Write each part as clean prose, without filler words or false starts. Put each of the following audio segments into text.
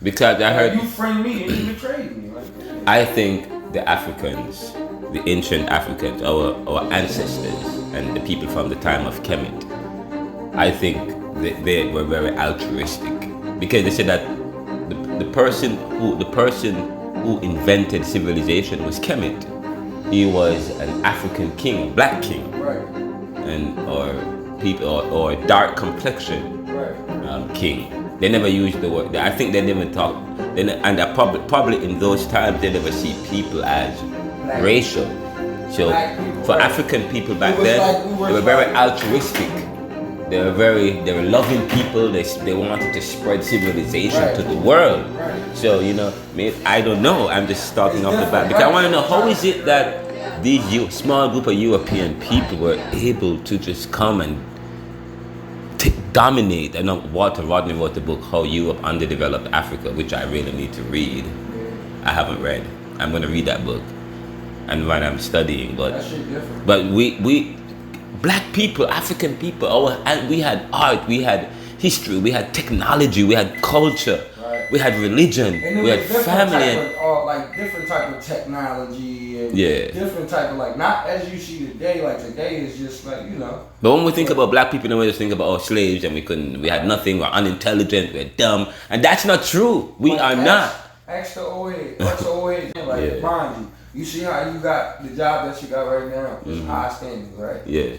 Because I heard you friend me and you betrayed me. I think the Africans, the ancient Africans, our ancestors, and the people from the time of Kemet, I think they were very altruistic, because they said that the person who invented civilization was Kemet. He was an African king, black king, right, and or dark complexion, right, king. They never used the word. I think they never talk. And probably in those times they never see people as black racial. So people, for right. African people back then, like they were very altruistic. They were loving people. They wanted to spread civilization right. to the world. Right. So I don't know. I'm just starting off the bat because I want to know how is it that these small group of European people were able to just come and dominate. I know Walter Rodney wrote the book How Europe Underdeveloped Africa, which I really need to read. I haven't read. I'm going to read that book, and when I'm studying, but we black people, African people, and we had art, we had history, we had technology, we had culture, right. We had religion, we had family, like different type of technology and yeah. different type of not as you see today. Like today is just But when we think about black people, then we just think about slaves and we had nothing, we're unintelligent, we're dumb, and that's not true. We are not. Ask the old head, yeah. Mind you. You see how you got the job that you got right now? It's high standing, right? Yeah.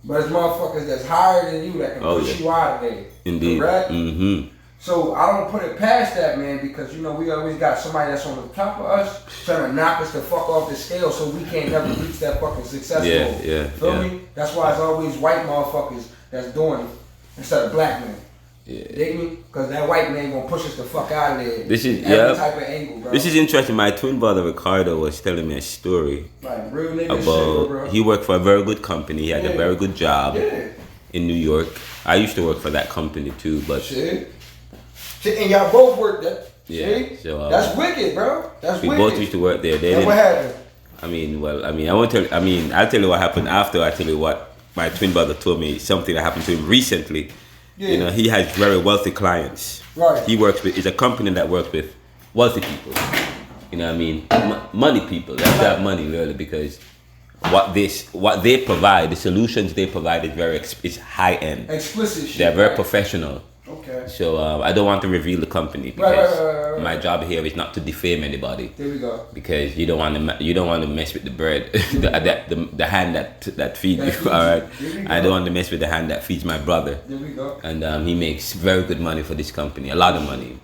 But it's motherfuckers that's higher than you that can push you out of there. Indeed. Correct? Mm-hmm. So I don't put it past that, man, because we always got somebody that's on the top of us trying to knock us the fuck off the scale so we can't never reach that fucking success goal. Yeah. Feel me? That's why it's always white motherfuckers that's doing it instead of black men. Yeah. Dig me? Because that white man gonna push us the fuck out of there. This is every type of angle, bro. This is interesting. My twin brother Ricardo was telling me a story real nigga about shit, bro. He worked for a very good company. He had a very good job in New York. I used to work for that company too, but shit, and y'all both worked that. Yeah, so that's wicked, bro. That's wicked. We both used to work there. And what happened? I'll tell you what happened after I tell you what my twin brother told me. Something that happened to him recently. Yeah. He has very wealthy clients. Right. It's a company that works with wealthy people. Money people. They have to have money really, because what they provide, the solutions they provide is high end. Explicit shit. They're very professional. Okay. So I don't want to reveal the company because my job here is not to defame anybody. There we go. Because you don't want to mess with the bread, the hand that feeds you. All right. I don't want to mess with the hand that feeds my brother. There we go. And he makes very good money for this company, a lot of money.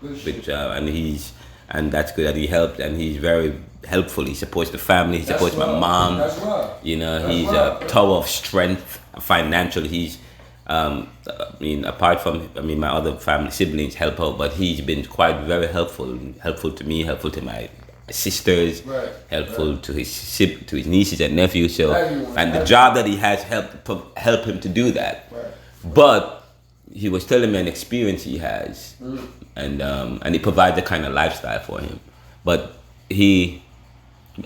And that's good that he helped, and he's very helpful. He supports the family. He supports my mom. That's right. He's a tower of strength financially. He's apart from my other family siblings help out, but he's been very helpful to me, helpful to my sisters, helpful to his nieces and nephews. So, and the job that he has help him to do that. Right. But he was telling me an experience he has, and he provides the kind of lifestyle for him. But he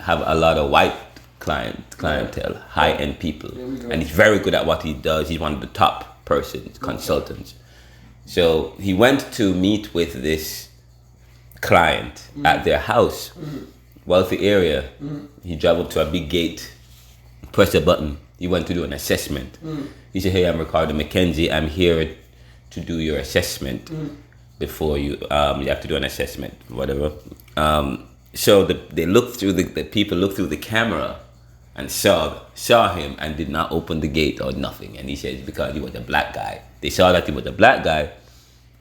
have a lot of white clientele, high-end people, and he's very good at what he does. He's one of the top consultants. So he went to meet with this client at their house, wealthy area. He traveled to a big gate, pressed a button. He went to do an assessment. He said, "Hey, I'm Ricardo McKenzie. I'm here to do your assessment. Before you have to do an assessment, whatever." So the people looked through the camera and saw him and did not open the gate or nothing. And he said because he was a black guy. They saw that he was a black guy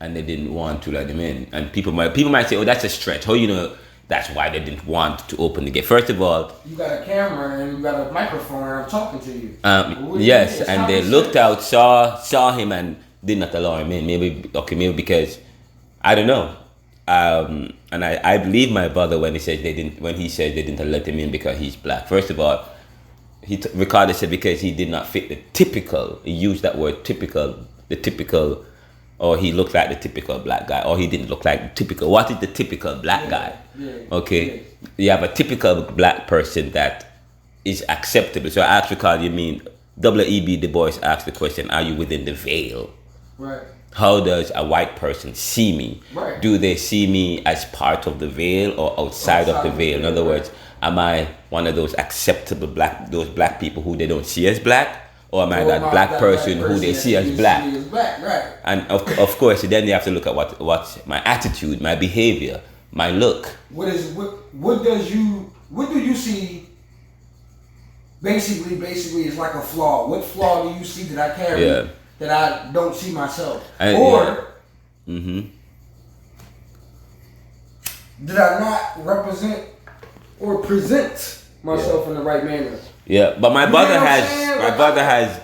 and they didn't want to let him in. And people might say, "Oh, that's a stretch. How that's why they didn't want to open the gate?" First of all, you got a camera and you got a microphone and I'm talking to you. Yes, and they looked out, saw him and did not allow him in. Maybe because I don't know. And I believe my brother when he said they didn't let him in because he's black. First of all, Ricardo said because he did not fit the typical. He used that word typical, or he looked like the typical black guy, or he didn't look like the typical. What is the typical black guy? Okay, you have a typical black person that is acceptable. So I asked Ricardo, you mean W.E.B. Du Bois asked the question, are you within the veil Right. How does a white person see me? Right. Do they see me as part of the veil or outside of the veil? In other words, am I one of those acceptable black people who they don't see as black? Or am I that black person who they see as black? Right. And of course, then they have to look at what's my attitude, my behavior, my look. What do you see? Basically, it's like a flaw. What flaw do you see that I carry that I don't see myself? Did I not represent or present myself in the right manner? Yeah, but my brother has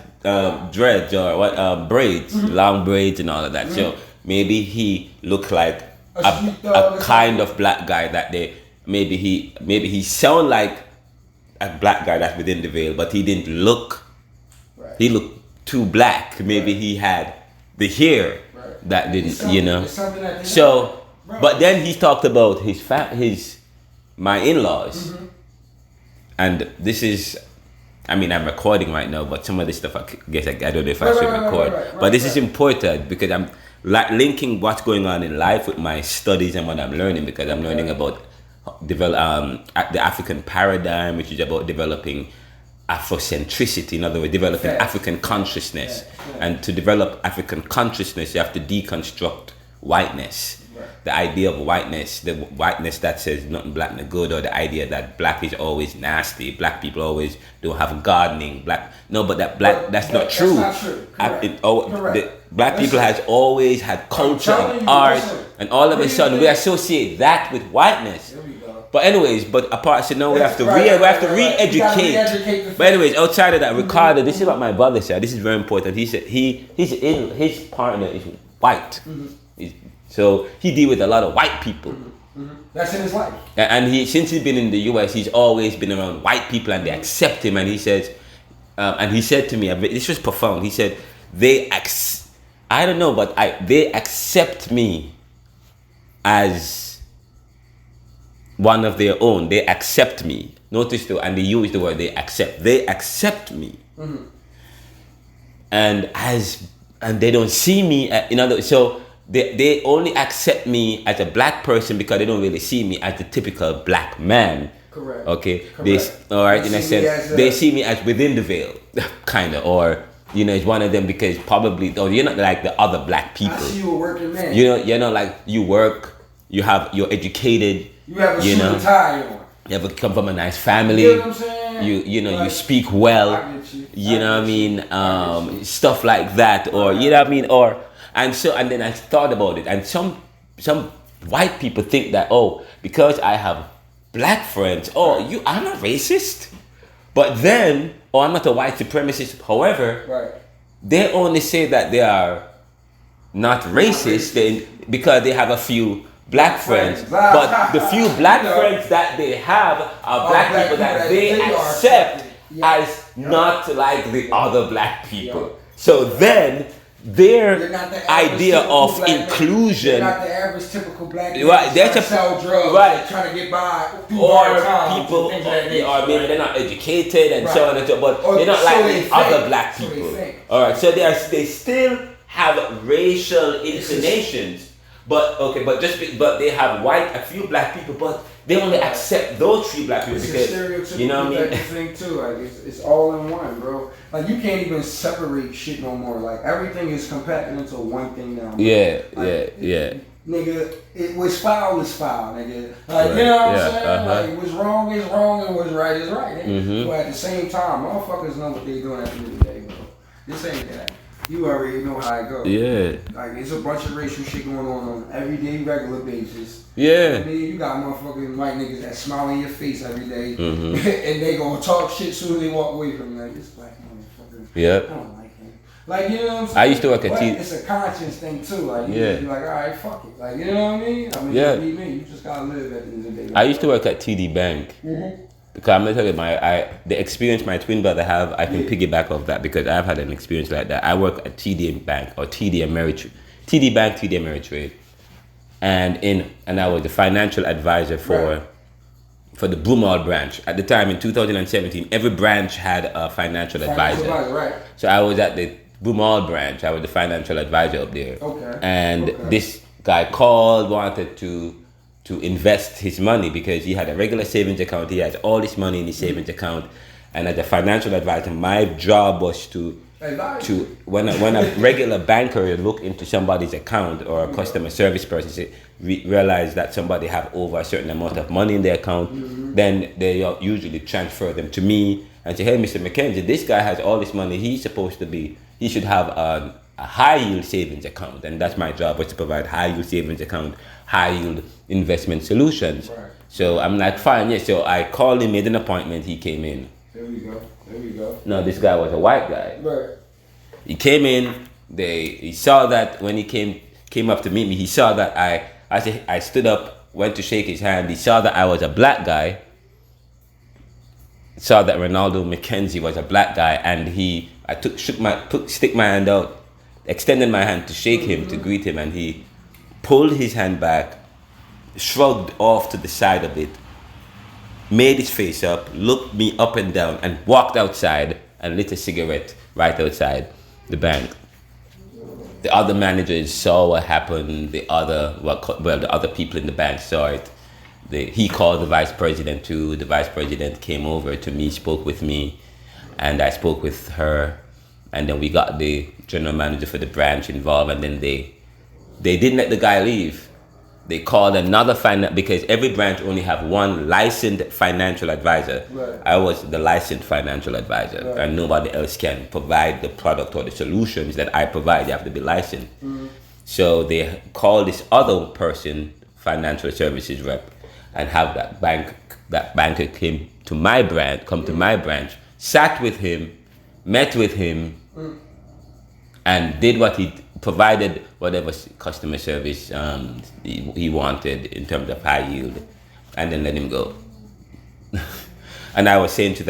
dreads or braids, long braids and all of that. So maybe he looked like a kind of black guy that maybe he sound like a black guy that's within the veil, but he didn't look. Right. He looked too black. Maybe he had the hair that didn't, So, but then he talked about my in-laws, and this is. I mean, I'm recording right now, but some of this stuff I guess I don't know if I should record. But this is important because I'm linking what's going on in life with my studies and what I'm learning, because I'm learning about the African paradigm, which is about developing Afrocentricity. In other words, developing African consciousness. And to develop African consciousness, you have to deconstruct whiteness. The idea of whiteness, the whiteness that says nothing black no good, or the idea that black is always nasty, black people always don't have gardening, that's not true. Correct. Black people has always had culture and art, and all of a sudden we associate that with whiteness. But anyways, apart, so now we have to re-educate. But anyways, outside of that, Ricardo, this is what my brother said. This is very important. He said his partner is white. So he deal with a lot of white people. That's in his life. And since he's been in the US, he's always been around white people, and they accept him. And he says, and he said to me, this was profound. He said, they accept me as one of their own. They accept me. Notice and they use the word they accept. They accept me, and they don't see me. So. They only accept me as a black person because they don't really see me as the typical black man. Correct. Okay. They see me as within the veil, kind of, or it's one of them because probably you're not like the other black people. I see you a working man. You're not like you work. You're educated. You have a suit and tie on. You have come from a nice family. You know what I'm saying? You speak well. You know what I mean? Stuff like that, or you know what I mean, or. And then I thought about it, and some white people think that, because I have black friends, I'm not racist. But then, I'm not a white supremacist. However, they only say that they are not racist because they have a few black friends. But the few black friends that they have are black people that they accept as not like the other black people. So then, their idea of inclusion, they're not the average typical black people trying to sell drugs, trying to get by through hard times, people, or maybe they're not educated and so on and so on, but they're not like the other black people. All right, so they still have racial inclinations, but they have a few black people, but they only accept those three black people because you know what I mean. Thing too, like it's all in one, bro. Like you can't even separate shit no more. Like everything is compacted into one thing now. Bro. Yeah. Nigga, it was foul is foul, nigga. Like you know what I'm saying? Like what's wrong is wrong and what's right is right. But at the same time, motherfuckers know what they doing at the end of the day, bro. This ain't that. You already know how it goes. Yeah. Like, it's a bunch of racial shit going on everyday, regular basis. Yeah. I mean, you got motherfucking white niggas that smile in your face every day, and they gonna talk shit soon as they walk away from you. Like, this black motherfucker. Yeah. I don't like him. Like, you know what I'm saying? I used to work at It's a conscience thing, too. Like, you just be like, all right, fuck it. Like, you know what I mean? Just be me. You just gotta live at the end of the day. Like, I used to work at TD Bank. Because I'm gonna tell you the experience my twin brother have, I can piggyback off that because I've had an experience like that. I work at TD Bank or TD Ameritrade, TD Bank, TD Ameritrade, and I was the financial advisor for the Broomall branch at the time in 2017. Every branch had a financial advisor. Right. So I was at the Bumall branch. I was the financial advisor up there. Okay. And this guy called, wanted to invest his money because he had a regular savings account. He had all this money in his savings account. And as a financial advisor, my job was to when a regular banker would look into somebody's account or a customer service person realize that somebody have over a certain amount of money in their account, then they usually transfer them to me and say, hey, Mr. McKenzie, this guy has all this money. He should have a high yield savings account. And that's my job, was to provide high yield savings account, high yield investment solutions. Right. So I'm like, fine, yeah. So I called him, made an appointment. He came in. There we go. No, this guy was a white guy. Right. He came in. He saw that when he came up to meet me, he saw that I stood up, went to shake his hand. He saw that I was a black guy. Saw that Renaldo McKenzie was a black guy, and stick my hand out, extended my hand to shake him, to greet him, and he pulled his hand back, shrugged off to the side of it, made his face up, looked me up and down, and walked outside and lit a cigarette right outside the bank. The other managers saw what happened. The other people in the bank saw it. He called the vice president too. The vice president came over to me, spoke with me, and I spoke with her. And then we got the general manager for the branch involved, and then they didn't let the guy leave. They called another because every branch only have one licensed financial advisor. Right. I was the licensed financial advisor, right. And nobody else can provide the product or the solutions that I provide. You have to be licensed. Mm-hmm. So they called this other person, financial services rep, and have that banker come to my branch, sat with him, met with him, and did what he provided, whatever customer service he wanted in terms of high yield, and then let him go. And I was saying to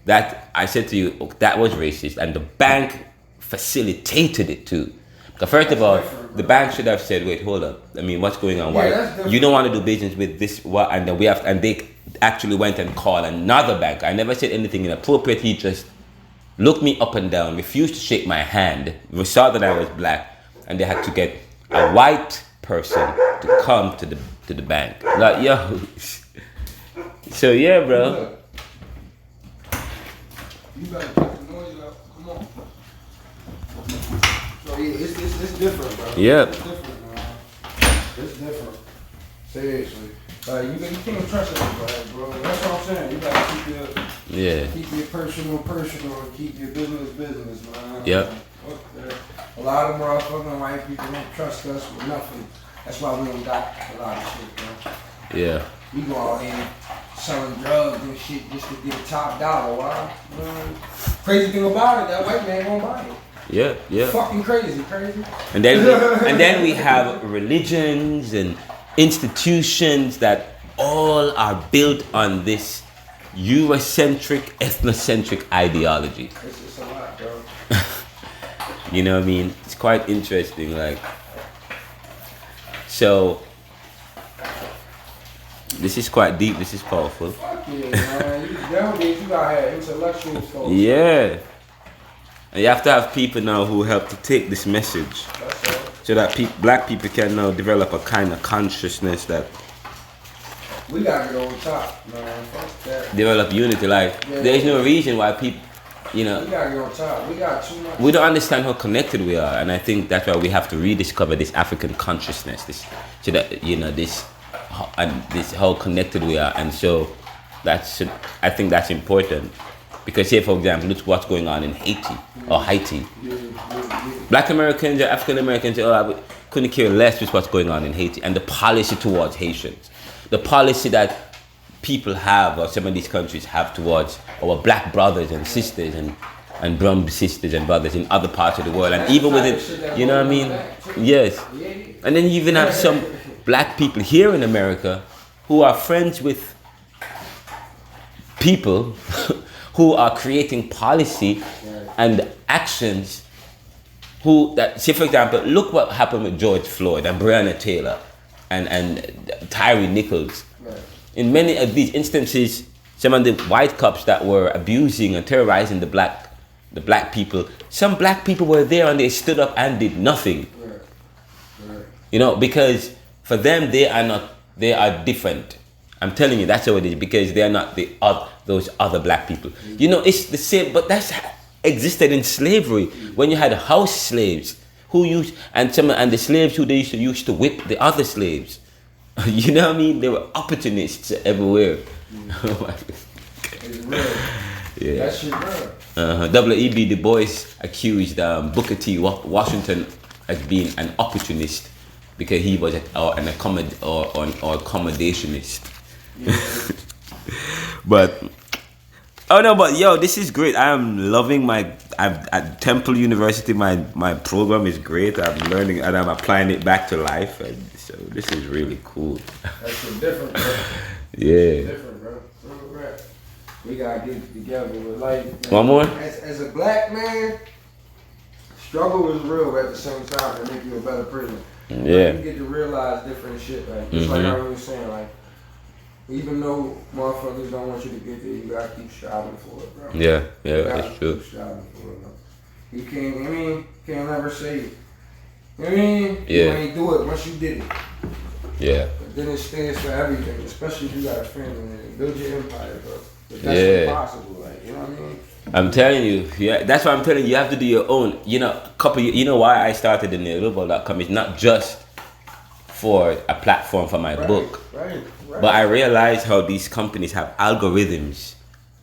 that I said to you, that was racist, and the bank facilitated it too. Because first of all, the bank should have said, wait, hold up. I mean, what's going on? Why you don't want to do business with this? What? And then and they actually went and called another bank. I never said anything inappropriate. He just looked me up and down, refused to shake my hand. We saw that I was black, and they had to get a white person to come to the bank. Like, yo. So yeah, bro. You gotta take the noise out. Come on. So yeah, it's different, bro. Yeah. It's different, man. It's different. Seriously. You can't trust everybody, bro. That's what I'm saying. You gotta keep your personal, and keep your business, man. Yep. Okay. A lot of motherfucking white people don't trust us with nothing. That's why we don't got a lot of shit, bro. Yeah. We go out here selling drugs and shit just to get a top dollar. Why? Crazy thing about it, that white man won't buy it. Yeah. Fucking crazy. And then we have religions and institutions that all are built on this Eurocentric, ethnocentric ideology. It's just a lot, bro. You know what I mean? It's quite interesting. Like, so this is quite deep. This is powerful. Fuck yeah, man. Nowadays you gotta have intellectual folks. Yeah. And you have to have people now who help to take this message. So that black people can now develop a kind of consciousness that we gotta get over top, man. Fuck that. Develop unity. Like, there's no reason why people, we gotta get on top. We got too much. We don't understand how connected we are, and I think that's why we have to rediscover this African consciousness. This how connected we are, and so I think that's important. Because here, for example, look what's going on in Haiti or Haiti. Black Americans or African Americans, I couldn't care less with what's going on in Haiti and the policy towards Haitians. The policy that people have, or some of these countries have, towards our black brothers and sisters and brown sisters and brothers in other parts of the world. And even with it, you know what I mean? Yes. And then you even have some black people here in America who are friends with people who are creating policy and actions say, for example, look what happened with George Floyd and Breonna Taylor and Tyree Nichols. Right. In many of these instances, some of the white cops that were abusing and terrorizing the black the black people. Some black people were there and they stood up and did nothing. Right. You know, because for them they are different. I'm telling you, that's how it is, because they are not those other black people. You know, it's the same, but that's existed in slavery when you had house slaves who used and the slaves who they used to whip the other slaves. You know what I mean? They were opportunists everywhere. It's real. Yeah. That shit real. W.E.B. Du Bois accused Booker T. Washington as being an opportunist because he was an accommodationist. Yeah. But yo, this is great. I am loving I'm at Temple University. My program is great. I'm learning and I'm applying it back to life. And so this is really cool. That's different, bro. Yeah. Different, bro. We gotta get together with life. Man. One more. As a black man, struggle is real, but at the same time, it make you a better person. Yeah. Like, you get to realize different shit. Like just like I was saying, like even though motherfuckers don't want you to get there, you gotta keep striving for it, bro. Yeah, that's true. Keep striving for it, bro. You can't never say it. You know what I mean? Yeah. You ain't do it once you did it. Yeah. But then it stands for everything, especially if you got a family and build your empire, bro. But that's impossible, like, you know what I mean? I'm telling you, yeah, that's why I'm telling you, you have to do your own. You know, you know why I started the Neoliberal.com? It's not just for a platform for my book. Right. But I realized how these companies have algorithms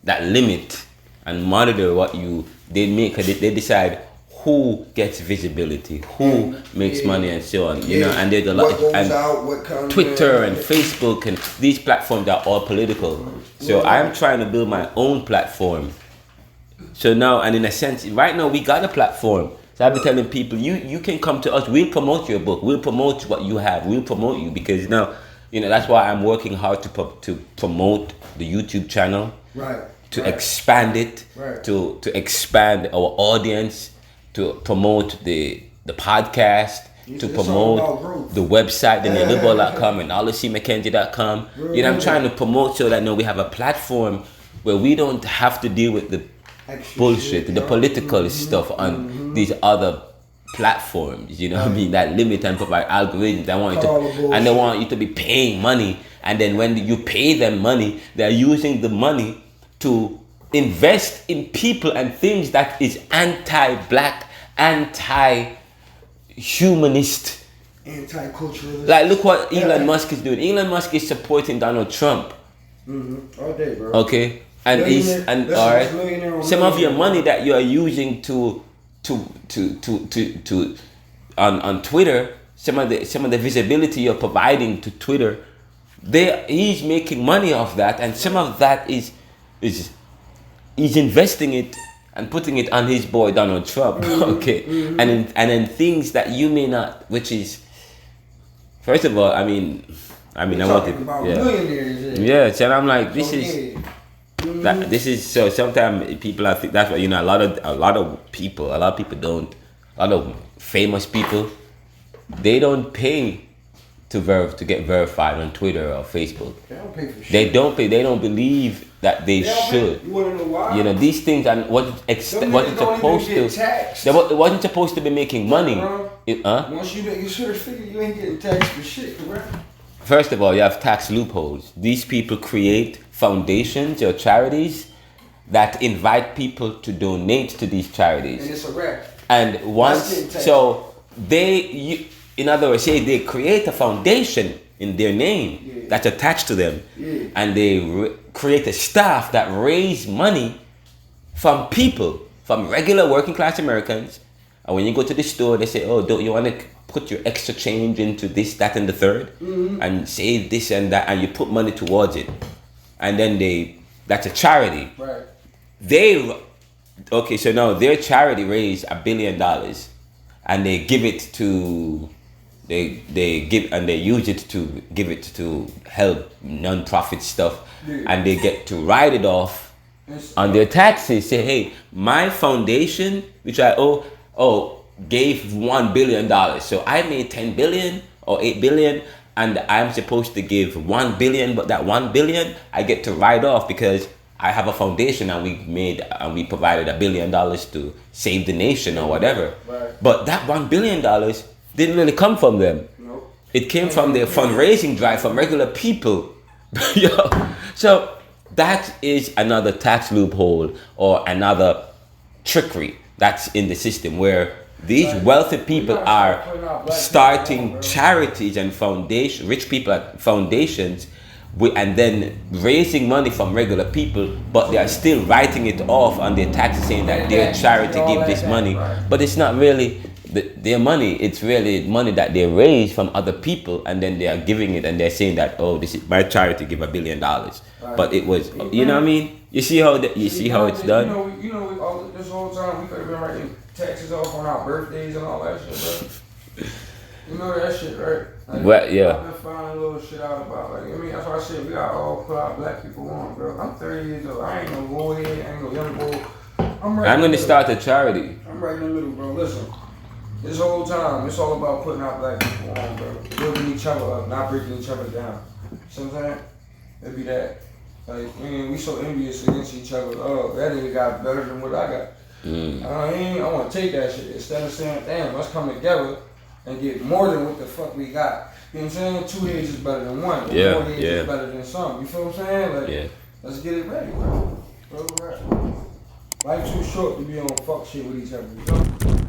that limit and monitor what they make. They decide who gets visibility, who makes money, and so on. You know, and there's a lot. What comes Twitter and Facebook and these platforms are all political. So I'm trying to build my own platform. So now, and in a sense, right now we got a platform. So I've been telling people, you can come to us. We'll promote your book. We'll promote what you have. We'll promote you because now. You know, that's why I'm working hard to promote the YouTube channel, to expand it, to expand our audience, to promote the podcast, to promote the website, the Neoliberal.com and Odyssey, McKenzie.com. You know, I'm trying to promote so that we have a platform where we don't have to deal with the bullshit, the political stuff on these other platforms, you know what I mean, that limit and provide algorithms. They want you to be paying money, and then when you pay them money, they're using the money to invest in people and things that is anti-black, anti-humanist, anti-culturalist. Like look what Elon Musk is doing. Elon Musk is supporting Donald Trump. All day, bro. Okay, and all right, some of your money that you are using on Twitter, some of the visibility you're providing to Twitter, he's making money off that, and some of that is he's investing it and putting it on his boy Donald Trump. Okay, and then things that you may not, which is, first of all, I want it. Yeah, so I'm like, this is so. Sometimes people, I think that's why, you know, a lot of people don't. A lot of famous people, they don't pay to get verified on Twitter or Facebook. They don't pay for shit. They don't pay. They don't believe that they should. You wanna know why? You know, these things and wasn't supposed to. It wasn't supposed to be making money. Once you make your sort of figure, you ain't getting taxed for shit, correct? First of all, you have tax loopholes. These people create foundations or charities that invite people to donate to these charities. And it's a wrap. And once, so in other words, say they create a foundation in their name that's attached to them, and they create a staff that raise money from people, from regular working class Americans. And when you go to the store, they say, "Oh, don't you want to put your extra change into this, that, and the third, and save this and that," and you put money towards it, and then that's a charity. Right. Okay, so now their charity raised $1 billion, and they give it to, they use it to give it to help non-profit stuff, and they get to write it off on their taxes. Say, hey, my foundation, which I gave $1 billion, so I made 10 billion or 8 billion, and I'm supposed to give 1 billion, but that 1 billion I get to write off because I have a foundation and we provided $1 billion to save the nation or whatever. Right. But that $1 billion didn't really come from them. Nope. It came from their fundraising drive from regular people. So that is another tax loophole or another trickery that's in the system where these wealthy people are starting charities and foundations, rich people at foundations, and then raising money from regular people, but they are still writing it off on their taxes, saying that their charity give this money, but it's not really their money. It's really money that they raise from other people, and then they are giving it, and they're saying that, oh, this is my charity, give $1 billion. But it was, you know what I mean? You see how it's done. You know, this whole time we could have been writing taxes off on our birthdays and all that shit, bro. You know that shit, right? Like, well, yeah. I've been finding little shit out about, like, I mean, that's why I said we got all put our black people on, bro. I'm 30 years old. I ain't no old head, I ain't no young boy. I'm gonna start a charity. I'm right in the middle, bro. Listen, this whole time, it's all about putting our black people on, bro. Building each other up, not breaking each other down. See what I'm saying? It'd be that. Like, man, we so envious against each other. Oh, that nigga got better than what I got. I want to take that shit. Instead of saying, damn, let's come together and get more than what the fuck we got. You know what I'm saying? 2 heads is better than one. But 4 heads is better than some. You feel what I'm saying? Like, let's get it ready, bro. Life too short to be on fuck shit with each other. You know?